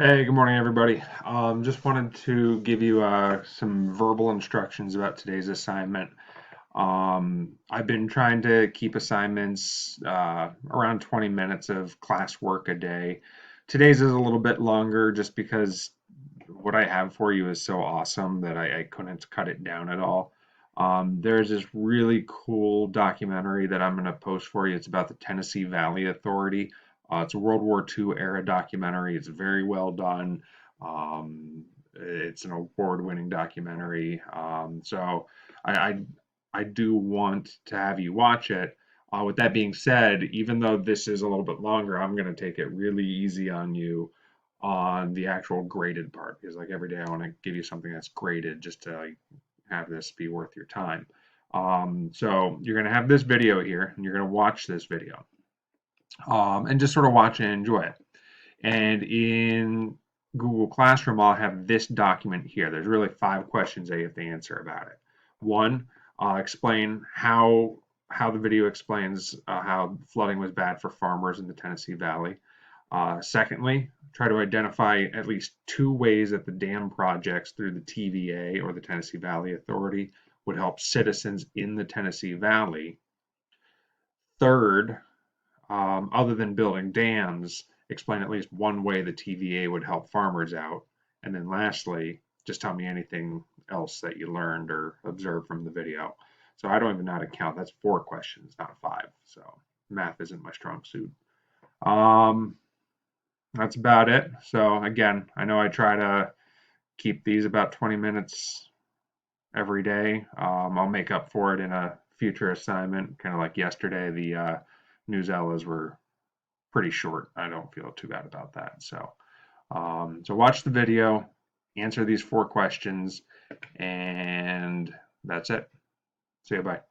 Hey, good morning, everybody. Just wanted to give you some verbal instructions about today's assignment. I've been trying to keep assignments around 20 minutes of classwork a day. Today's is a little bit longer just because what I have for you is so awesome that I couldn't cut it down at all. There's this really cool documentary that I'm going to post for you. It's about the Tennessee Valley Authority. It's a World War II era documentary. It's very well done. It's an award-winning documentary. So I, I I do want to have you watch it. With that being said, even though this is a little bit longer, I'm going to take it really easy on you on the actual graded part because like every day I want to give you something that's graded just to like have this be worth your time. So you're going to have this video here and you're going to watch this video and just sort of watch and enjoy it. And in Google Classroom, I'll have this document here. There's really 5 questions that you have to answer about it. One, explain how the video explains how flooding was bad for farmers in the Tennessee Valley. Secondly, try to identify at least 2 ways that the dam projects through the TVA or the Tennessee Valley Authority would help citizens in the Tennessee Valley. Third, other than building dams, explain at least 1 way the TVA would help farmers out. And then lastly, just tell me anything else that you learned or observed from the video. So I don't even know how to count. That's 4 questions, not 5. So math isn't my strong suit. Um, that's about it. So again, I know I try to keep these about 20 minutes every day. I'll make up for it in a future assignment, kind of like yesterday. The Newsellas were pretty short. I don't feel too bad about that. So watch the video, answer these 4 questions, and that's it. See you. Bye.